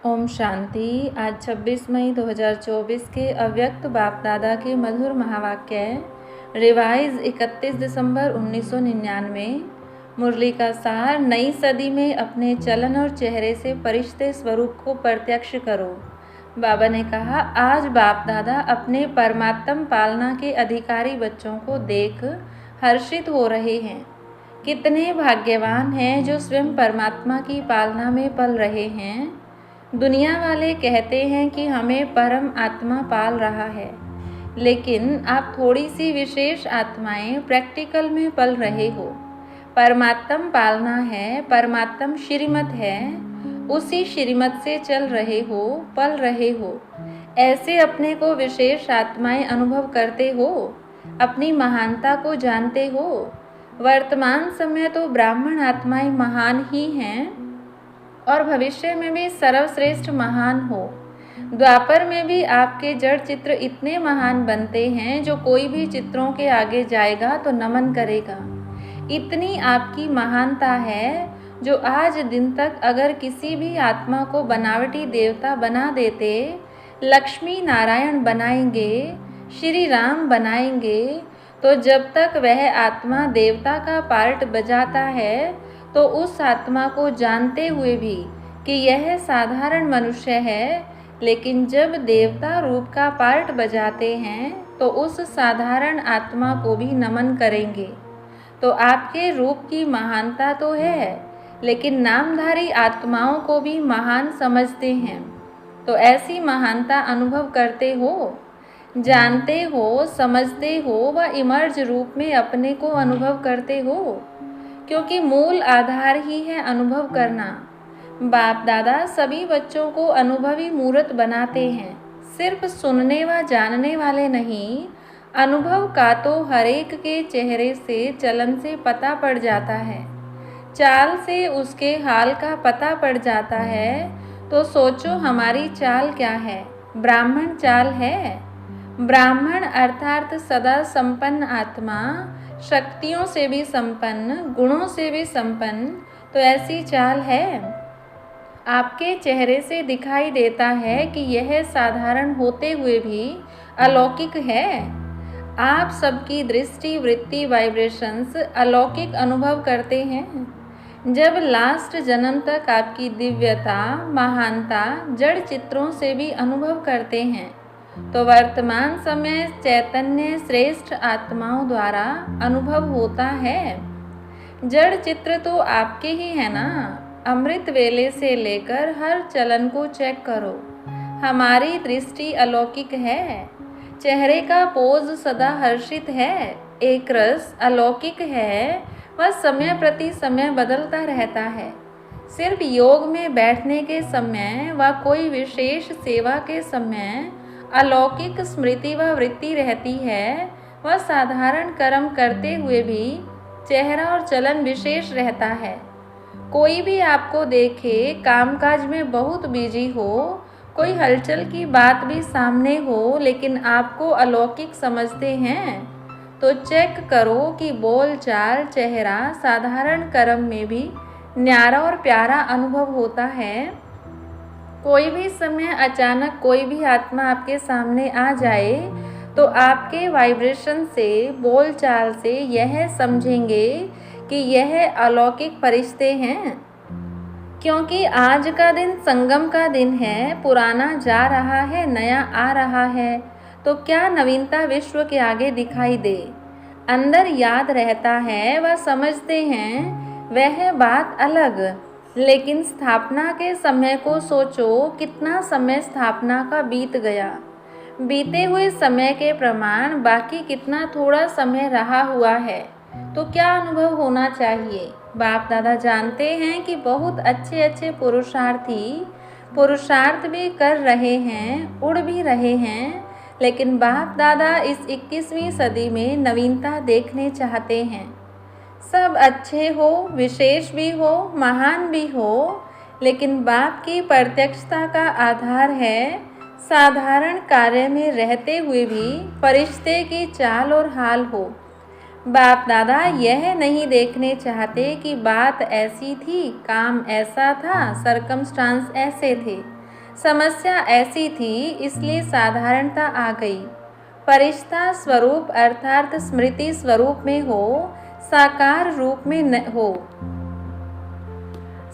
ओम शांति। आज 26 मई 2024 के अव्यक्त बाप दादा के मधुर महावाक्य रिवाइज 31 दिसंबर 1999। मुरली का सार, नई सदी में अपने चलन और चेहरे से फरिश्ते स्वरूप को प्रत्यक्ष करो। बाबा ने कहा, आज बाप दादा अपने परमात्म पालना के अधिकारी बच्चों को देख हर्षित हो रहे हैं। कितने भाग्यवान हैं जो स्वयं परमात्मा की पालना में पल रहे हैं। दुनिया वाले कहते हैं कि हमें परम आत्मा पाल रहा है, लेकिन आप थोड़ी सी विशेष आत्माएं प्रैक्टिकल में पल रहे हो। परमात्म पालना है, परमात्म श्रीमत है, उसी श्रीमत से चल रहे हो, पल रहे हो। ऐसे अपने को विशेष आत्माएं अनुभव करते हो, अपनी महानता को जानते हो। वर्तमान समय तो ब्राह्मण आत्माएं महान ही हैं और भविष्य में भी सर्वश्रेष्ठ महान हो। द्वापर में भी आपके जड़ चित्र इतने महान बनते हैं जो कोई भी चित्रों के आगे जाएगा तो नमन करेगा। इतनी आपकी महानता है जो आज दिन तक अगर किसी भी आत्मा को बनावटी देवता बना देते, लक्ष्मी नारायण बनाएंगे, श्री राम बनाएंगे, तो जब तक वह आत्मा देवता का पार्ट बजाता है तो उस आत्मा को जानते हुए भी कि यह साधारण मनुष्य है, लेकिन जब देवता रूप का पार्ट बजाते हैं तो उस साधारण आत्मा को भी नमन करेंगे। तो आपके रूप की महानता तो है, लेकिन नामधारी आत्माओं को भी महान समझते हैं। तो ऐसी महानता अनुभव करते हो, जानते हो, समझते हो व इमर्ज रूप में अपने को अनुभव करते हो, क्योंकि मूल आधार ही है अनुभव करना। बाप दादा सभी बच्चों को अनुभवी मूर्त बनाते हैं, सिर्फ सुनने व जानने वाले नहीं। अनुभव का तो हरेक के चेहरे से, चलन से पता पड़ जाता है, चाल से उसके हाल का पता पड़ जाता है। तो सोचो हमारी चाल क्या है? ब्राह्मण चाल है। ब्राह्मण अर्थात सदा संपन्न आत्मा, शक्तियों से भी संपन्न, गुणों से भी संपन्न। तो ऐसी चाल है। आपके चेहरे से दिखाई देता है कि यह साधारण होते हुए भी अलौकिक है। आप सबकी दृष्टि, वृत्ति, वाइब्रेशंस अलौकिक अनुभव करते हैं। जब लास्ट जन्म तक आपकी दिव्यता, महानता जड़ चित्रों से भी अनुभव करते हैं, तो वर्तमान समय चैतन्य श्रेष्ठ आत्माओं द्वारा अनुभव होता है। जड़ चित्र तो आपके ही है ना। अमृत वेले से लेकर हर चलन को चेक करो, हमारी दृष्टि अलौकिक है। चेहरे का पोज सदा हर्षित है, एक रस अलौकिक है, वह समय प्रति समय बदलता रहता है। सिर्फ योग में बैठने के समय व कोई विशेष सेवा के समय अलौकिक स्मृति व वृत्ति रहती है। वह साधारण कर्म करते हुए भी चेहरा और चलन विशेष रहता है। कोई भी आपको देखे कामकाज में बहुत बिजी हो, कोई हलचल की बात भी सामने हो, लेकिन आपको अलौकिक समझते हैं, तो चेक करो कि बोल चाल, चेहरा, साधारण कर्म में भी न्यारा और प्यारा अनुभव होता है। कोई भी समय अचानक कोई भी आत्मा आपके सामने आ जाए तो आपके वाइब्रेशन से, बोल चाल से यह समझेंगे कि यह अलौकिक फरिश्ते हैं। क्योंकि आज का दिन संगम का दिन है, पुराना जा रहा है, नया आ रहा है। तो क्या नवीनता विश्व के आगे दिखाई दे, अंदर याद रहता है, वह समझते हैं, वह बात अलग। लेकिन स्थापना के समय को सोचो, कितना समय स्थापना का बीत गया। बीते हुए समय के प्रमाण बाकी कितना थोड़ा समय रहा हुआ है। तो क्या अनुभव होना चाहिए? बाप दादा जानते हैं कि बहुत अच्छे अच्छे पुरुषार्थी पुरुषार्थ भी कर रहे हैं, उड़ भी रहे हैं, लेकिन बाप दादा इस 21वीं सदी में नवीनता देखने चाहते हैं। सब अच्छे हो, विशेष भी हो, महान भी हो, लेकिन बाप की प्रत्यक्षता का आधार है साधारण कार्य में रहते हुए भी फरिश्ते की चाल और हाल हो। बाप दादा यह नहीं देखने चाहते कि बात ऐसी थी, काम ऐसा था, सरकमस्टांस ऐसे थे। समस्या ऐसी थी इसलिए साधारणता आ गई। फरिश्ता स्वरूप अर्थात स्मृति स्वरूप में हो, साकार रूप में न हो।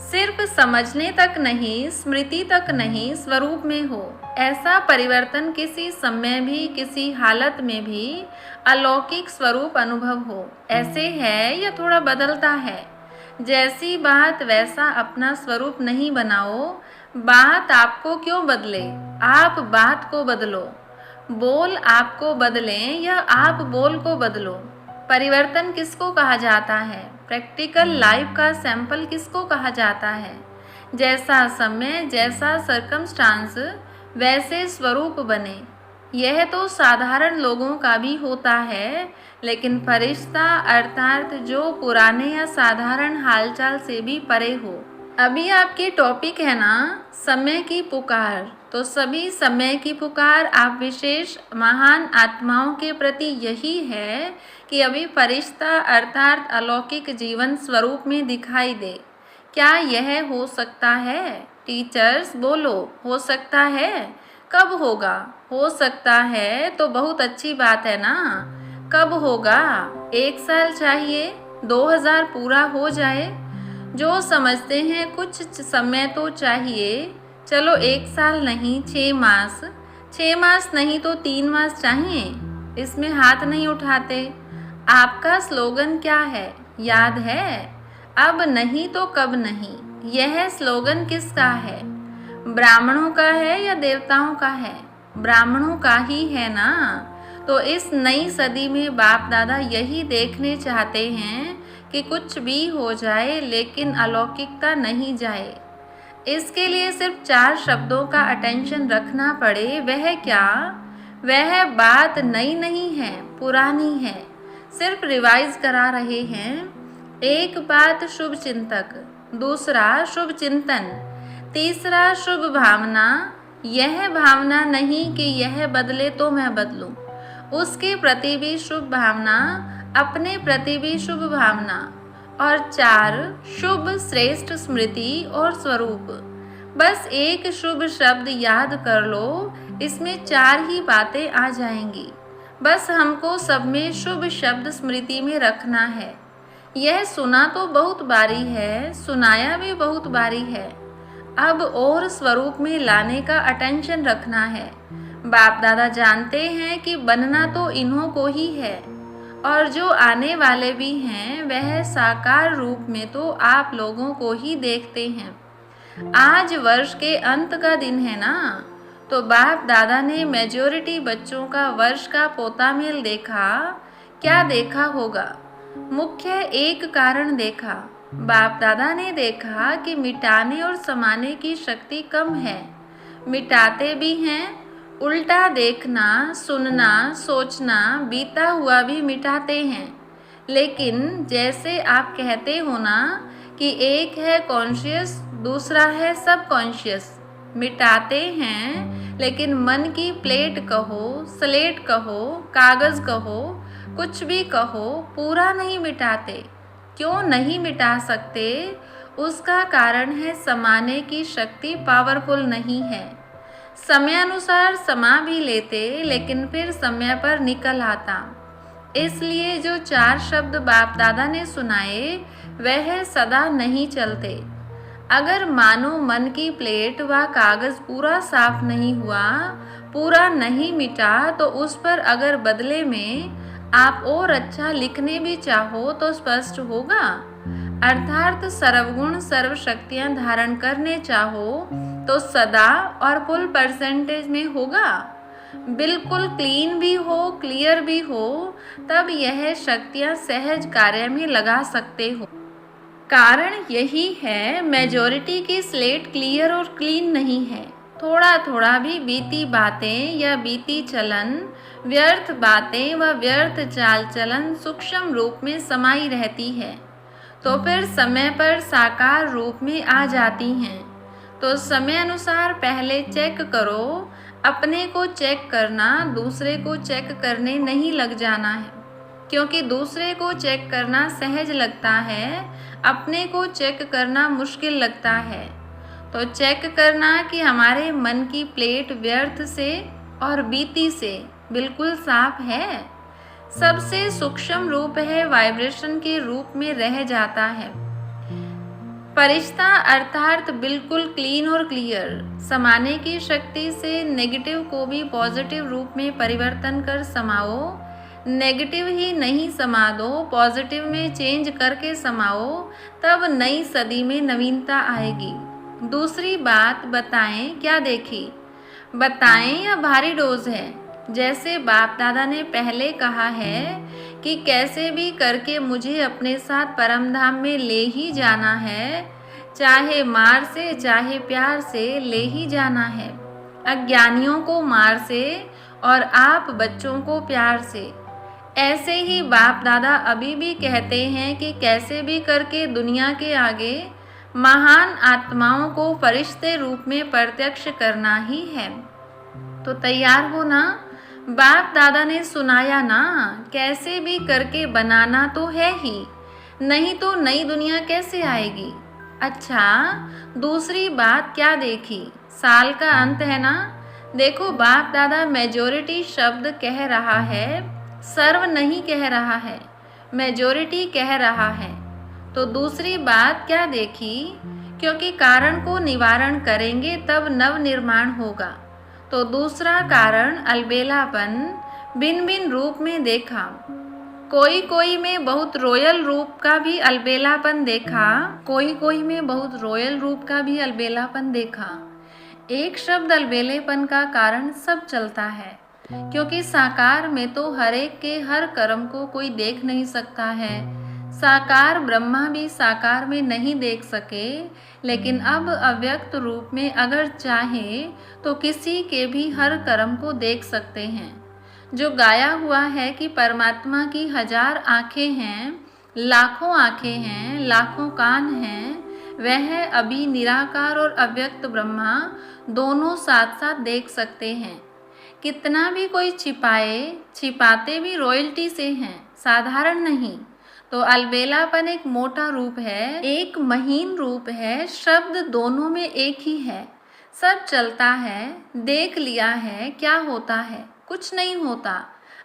सिर्फ समझने तक नहीं, स्मृति तक नहीं, स्वरूप में हो। ऐसा परिवर्तन किसी समय भी, किसी हालत में भी अलौकिक स्वरूप अनुभव हो। ऐसे है या थोड़ा बदलता है। जैसी बात वैसा अपना स्वरूप नहीं बनाओ। बात आपको क्यों बदले, आप बात को बदलो। बोल आपको बदलें या आप बोल को बदलो। परिवर्तन किसको कहा जाता है? प्रैक्टिकल लाइफ का सैंपल किसको कहा जाता है? जैसा समय, जैसा सर्कमस्टांस, वैसे स्वरूप बने। यह तो साधारण लोगों का भी होता है, लेकिन फरिश्ता अर्थात जो पुराने या साधारण हालचाल से भी परे हो। अभी आपकी टॉपिक है ना समय की पुकार, तो सभी समय की पुकार आप विशेष महान आत्माओं के प्रति यही है कि अभी फरिश्ता अर्थात अलौकिक जीवन स्वरूप में दिखाई दे। क्या यह हो सकता है? टीचर्स बोलो, हो सकता है? कब होगा? हो सकता है तो बहुत अच्छी बात है ना। कब होगा? 1 साल चाहिए? 2000 पूरा हो जाए? जो समझते हैं कुछ समय तो चाहिए। चलो 1 साल नहीं, 6 मास। 6 मास नहीं तो 3 मास चाहिए। इसमें हाथ नहीं उठाते। आपका स्लोगन क्या है, याद है? अब नहीं तो कब नहीं। यह स्लोगन किसका है? ब्राह्मणों का है या देवताओं का है? ब्राह्मणों का ही है ना। तो इस नई सदी में बाप दादा यही देखने चाहते हैं कि कुछ भी हो जाए लेकिन अलौकिकता नहीं जाए। इसके लिए सिर्फ 4 शब्दों का अटेंशन रखना पड़े। वह क्या? वह बात नई नहीं है, पुरानी है, सिर्फ रिवाइज करा रहे हैं। एक बात शुभ चिंतक, दूसरा शुभ चिंतन, तीसरा शुभ भावना। यह भावना नहीं कि यह बदले तो मैं बदलूं, उसके प्रति भी शुभ भावना, अपने प्रति भी शुभ भावना। और 4 शुभ श्रेष्ठ स्मृति और स्वरूप। बस एक शुभ शब्द याद कर लो, इसमें 4 ही बातें आ जाएंगी। बस हमको सब में शुभ शब्द स्मृति में रखना है। यह सुना तो बहुत बारी है, सुनाया भी बहुत बारी है। अब और स्वरूप में लाने का अटेंशन रखना है। बाप दादा जानते हैं कि बनना तो इन्हों को ही है, और जो आने वाले भी हैं वह साकार रूप में तो आप लोगों को ही देखते हैं। आज वर्ष के अंत का दिन है ना, तो बाप दादा ने मेजॉरिटी बच्चों का वर्ष का पोतामेल देखा। क्या देखा होगा? मुख्य एक कारण देखा। बाप दादा ने देखा कि मिटाने और समाने की शक्ति कम है। मिटाते भी हैं, उल्टा देखना, सुनना, सोचना, बीता हुआ भी मिटाते हैं। लेकिन जैसे आप कहते हो ना कि एक है कॉन्शियस, दूसरा है सब कॉन्शियस। मिटाते हैं लेकिन मन की प्लेट कहो, स्लेट कहो, कागज़ कहो, कुछ भी कहो, पूरा नहीं मिटाते। क्यों नहीं मिटा सकते? उसका कारण है समाने की शक्ति पावरफुल नहीं है। समय अनुसार समा भी लेते लेकिन फिर समय पर निकल आता। इसलिए जो 4 शब्द बाप दादा ने सुनाए वह सदा नहीं चलते। अगर मानो मन की प्लेट व कागज़ पूरा साफ नहीं हुआ, पूरा नहीं मिटा, तो उस पर अगर बदले में आप और अच्छा लिखने भी चाहो तो स्पष्ट होगा। अर्थात सर्वगुण सर्व शक्तियाँ धारण करने चाहो तो सदा और फुल परसेंटेज में होगा। बिल्कुल क्लीन भी हो, क्लियर भी हो, तब यह शक्तियाँ सहज कार्य में लगा सकते हो। कारण यही है मेजॉरिटी की स्लेट क्लियर और क्लीन नहीं है। थोड़ा थोड़ा भी बीती बातें या बीती चलन, व्यर्थ बातें व व्यर्थ चाल चलन सूक्ष्म रूप में समाई रहती है, तो फिर समय पर साकार रूप में आ जाती हैं। तो समय अनुसार पहले चेक करो। अपने को चेक करना, दूसरे को चेक करने नहीं लग जाना है, क्योंकि दूसरे को चेक करना सहज लगता है, अपने को चेक करना मुश्किल लगता है। तो चेक करना कि हमारे मन की प्लेट व्यर्थ से और बीती से बिल्कुल साफ है। सबसे सूक्ष्म रूप है वाइब्रेशन के रूप में रह जाता है। परिश्ता अर्थात बिल्कुल क्लीन और क्लियर। समाने की शक्ति से नेगेटिव को भी पॉजिटिव रूप में परिवर्तन कर समाओ। नेगेटिव ही नहीं समा दो, पॉजिटिव में चेंज करके समाओ, तब नई सदी में नवीनता आएगी। दूसरी बात बताएं क्या देखी, बताएं या भारी डोज है। जैसे बाप दादा ने पहले कहा है कि कैसे भी करके मुझे अपने साथ परम धाम में ले ही जाना है, चाहे मार से चाहे प्यार से ले ही जाना है। अज्ञानियों को मार से और आप बच्चों को प्यार से। ऐसे ही बाप दादा अभी भी कहते हैं कि कैसे भी करके दुनिया के आगे महान आत्माओं को फरिश्ते रूप में प्रत्यक्ष करना ही है। तो तैयार हो ना, बाप दादा ने सुनाया ना, कैसे भी करके बनाना तो है ही, नहीं तो नई दुनिया कैसे आएगी। अच्छा, दूसरी बात क्या देखी, साल का अंत है ना। देखो बाप दादा मेजॉरिटी शब्द कह रहा है, सर्व नहीं कह रहा है, मेजॉरिटी कह रहा है। तो दूसरी बात क्या देखी, क्योंकि कारण को निवारण करेंगे तब नव निर्माण होगा। तो दूसरा कारण अलबेलापन भिन्न भिन्न रूप में देखा। कोई कोई में बहुत रॉयल रूप का भी अलबेलापन देखा, कोई कोई में बहुत रॉयल रूप का भी अलबेलापन देखा। एक शब्द अलबेलेपन का कारण सब चलता है, क्योंकि साकार में तो हर एक के हर कर्म को कोई देख नहीं सकता है। साकार ब्रह्मा भी साकार में नहीं देख सके, लेकिन अब अव्यक्त रूप में अगर चाहे तो किसी के भी हर कर्म को देख सकते हैं। जो गाया हुआ है कि परमात्मा की 1000 आँखें हैं, लाखों आँखें हैं, लाखों कान हैं, वह अभी निराकार और अव्यक्त ब्रह्मा दोनों साथ साथ देख सकते हैं। कितना भी कोई छिपाए, छिपाते भी रॉयल्टी से हैं, साधारण नहीं। तो अलबेलापन एक मोटा रूप है, एक महीन रूप है, शब्द दोनों में एक ही है। सब चलता है, देख लिया है, क्या होता है, कुछ नहीं होता।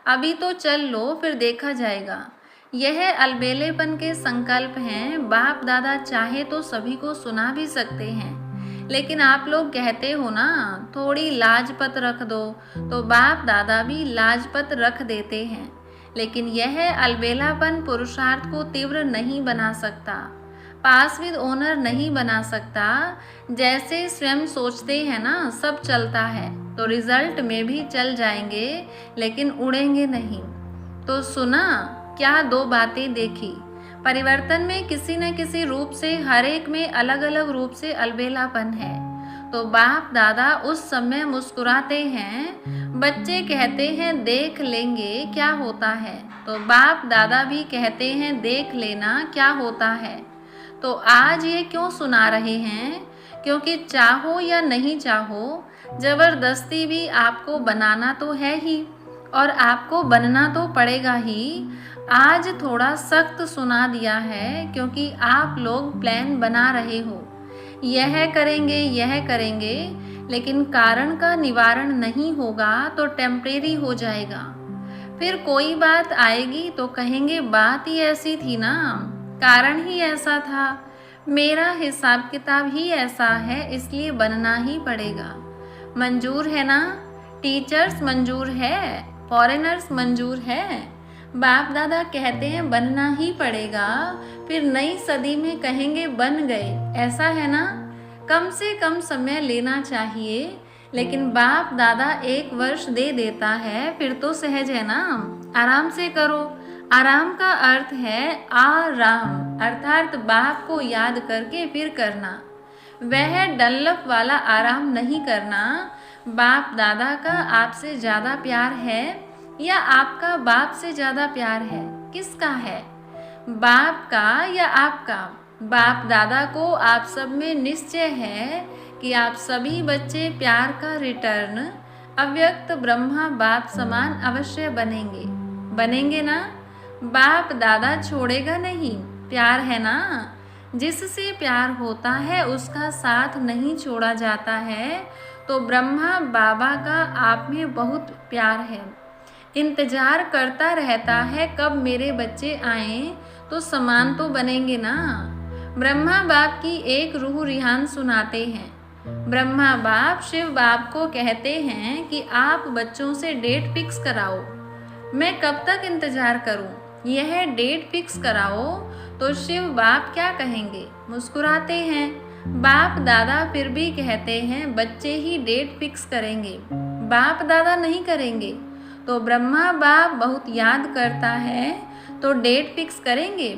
अभी तो चल लो, फिर देखा जाएगा। यह अलबेलेपन के संकल्प हैं। बाप दादा चाहे तो सभी को सुना भी सकते हैं, लेकिन आप लोग कहते हो ना थोड़ी लाजपत रख दो, तो बाप दादा भी लाजपत रख देते हैं। लेकिन यह अलबेलापन पुरुषार्थ को तीव्र नहीं बना सकता, पास विद ओनर नहीं बना सकता। जैसे स्वयं सोचते हैं ना सब चलता है, तो रिजल्ट में भी चल जाएंगे, लेकिन उड़ेंगे नहीं। तो सुना क्या, 2 बातें देखी। परिवर्तन में किसी न किसी रूप से हर एक में अलग अलग रूप से अलबेलापन है। तो बाप दादा उस समय मुस्कुराते हैं, बच्चे कहते हैं देख लेंगे क्या होता है, तो बाप दादा भी कहते हैं देख लेना क्या होता है। तो आज ये क्यों सुना रहे हैं, क्योंकि चाहो या नहीं चाहो जबरदस्ती भी आपको बनाना तो है ही, और आपको बनना तो पड़ेगा ही। आज थोड़ा सख्त सुना दिया है, क्योंकि आप लोग प्लान बना रहे हो, यह करेंगे यह करेंगे, लेकिन कारण का निवारण नहीं होगा तो टेम्परेरी हो जाएगा। फिर कोई बात आएगी तो कहेंगे बात ही ऐसी थी ना, कारण ही ऐसा था, मेरा हिसाब किताब ही ऐसा है, इसलिए बनना ही पड़ेगा। मंजूर है ना, टीचर्स मंजूर है, फॉरेनर्स मंजूर है। बाप दादा कहते हैं बनना ही पड़ेगा, फिर नई सदी में कहेंगे बन गए, ऐसा है ना। कम से कम समय लेना चाहिए, लेकिन बाप दादा 1 वर्ष दे देता है, फिर तो सहज है ना, आराम से करो। आराम का अर्थ है आराम, अर्थात बाप को याद करके फिर करना। वह डल्लफ वाला आराम नहीं करना। बाप दादा का आपसे ज़्यादा प्यार है या आपका बाप से ज़्यादा प्यार है, किसका है, बाप का या आपका। बाप दादा को आप सब में निश्चय है कि आप सभी बच्चे प्यार का रिटर्न अव्यक्त ब्रह्मा बाप समान अवश्य बनेंगे, बनेंगे ना। बाप दादा छोड़ेगा नहीं, प्यार है ना। जिससे प्यार होता है उसका साथ नहीं छोड़ा जाता है। तो ब्रह्मा बाबा का आप में बहुत प्यार है, इंतजार करता रहता है कब मेरे बच्चे आएं तो समान तो बनेंगे ना। ब्रह्मा बाप की एक रूह रिहान सुनाते हैं। ब्रह्मा बाप शिव बाप को कहते हैं कि आप बच्चों से डेट फिक्स कराओ। मैं कब तक इंतजार करूं, यह डेट फिक्स कराओ। तो शिव बाप क्या कहेंगे, मुस्कुराते हैं। बाप दादा फिर भी कहते हैं बच्चे ही डेट फिक्स करेंगे, बाप दादा नहीं करेंगे। तो ब्रह्मा बाप बहुत याद करता है तो डेट फिक्स करेंगे।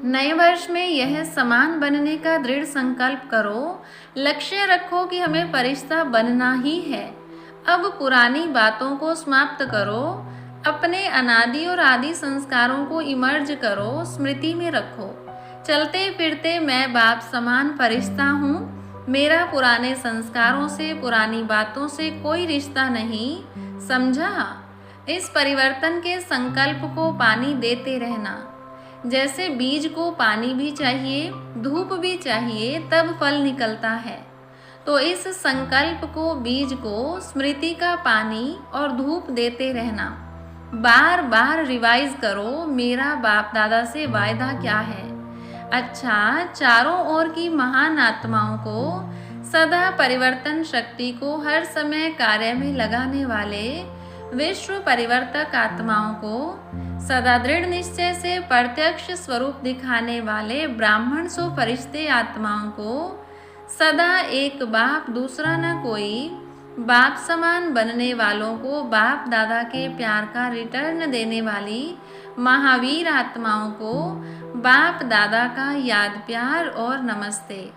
नए वर्ष में यह समान बनने का दृढ़ संकल्प करो, लक्ष्य रखो कि हमें फरिश्ता बनना ही है। अब पुरानी बातों को समाप्त करो, अपने अनादि और आदि संस्कारों को इमर्ज करो, स्मृति में रखो। चलते फिरते मैं बाप समान फरिश्ता हूँ, मेरा पुराने संस्कारों से पुरानी बातों से कोई रिश्ता नहीं, समझा। इस परिवर्तन के संकल्प को पानी देते रहना। जैसे बीज को पानी भी चाहिए, धूप भी चाहिए, तब फल निकलता है। तो इस संकल्प को, बीज को स्मृति का पानी और धूप देते रहना। बार बार रिवाइज करो, मेरा बाप दादा से वायदा क्या है। अच्छा, चारों ओर की महान आत्माओं को, सदा परिवर्तन शक्ति को हर समय कार्य में लगाने वाले विश्व परिवर्तक आत्माओं को, सदा दृढ़ निश्चय से प्रत्यक्ष स्वरूप दिखाने वाले ब्राह्मण सो फरिश्ते आत्माओं को, सदा एक बाप दूसरा न कोई, बाप समान बनने वालों को बाप दादा के प्यार का रिटर्न देने वाली महावीर आत्माओं को बाप दादा का याद प्यार और नमस्ते।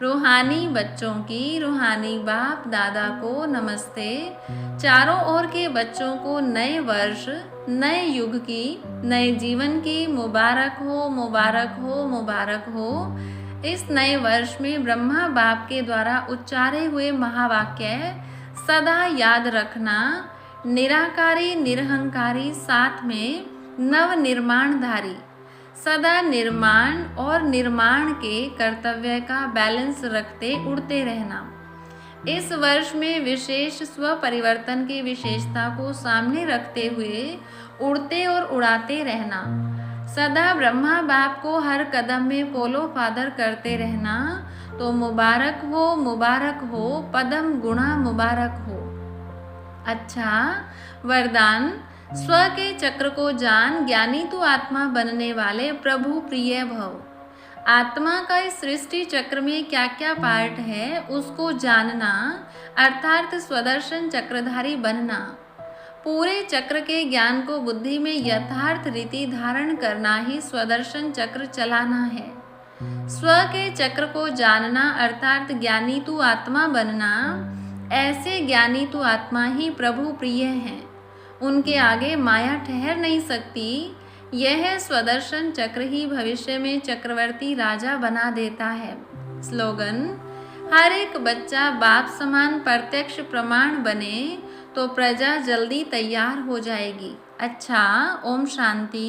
रूहानी बच्चों की रूहानी बाप दादा को नमस्ते। चारों ओर के बच्चों को नए वर्ष, नए युग की, नए जीवन की मुबारक हो, मुबारक हो, मुबारक हो। इस नए वर्ष में ब्रह्मा बाप के द्वारा उच्चारे हुए महावाक्य सदा याद रखना। निराकारी निरहंकारी, साथ में नव निर्माणधारी, सदा निर्माण और निर्माण के कर्तव्य का बैलेंस रखते उड़ते रहना। इस वर्ष में विशेष स्व परिवर्तन की विशेषता को सामने रखते हुए उड़ते और उड़ाते रहना। सदा ब्रह्मा बाप को हर कदम में फॉलो फादर करते रहना। तो मुबारक हो, मुबारक हो, पदम गुणा मुबारक हो। अच्छा, वरदान। स्व के चक्र को जान, ज्ञानी तू आत्मा बनने वाले प्रभु प्रिय भव। आत्मा का इस सृष्टि चक्र में क्या क्या पार्ट है उसको जानना, अर्थात स्वदर्शन चक्रधारी बनना। पूरे चक्र के ज्ञान को बुद्धि में यथार्थ रीति धारण करना ही स्वदर्शन चक्र चलाना है। स्व के चक्र को जानना अर्थात ज्ञानी तू आत्मा बनना। ऐसे ज्ञानी तू आत्मा ही प्रभु प्रिय हैं, उनके आगे माया ठहर नहीं सकती। यह स्वदर्शन चक्र ही भविष्य में चक्रवर्ती राजा बना देता है। स्लोगन। हर एक बच्चा बाप समान प्रत्यक्ष प्रमाण बने तो प्रजा जल्दी तैयार हो जाएगी। अच्छा, ओम शांति।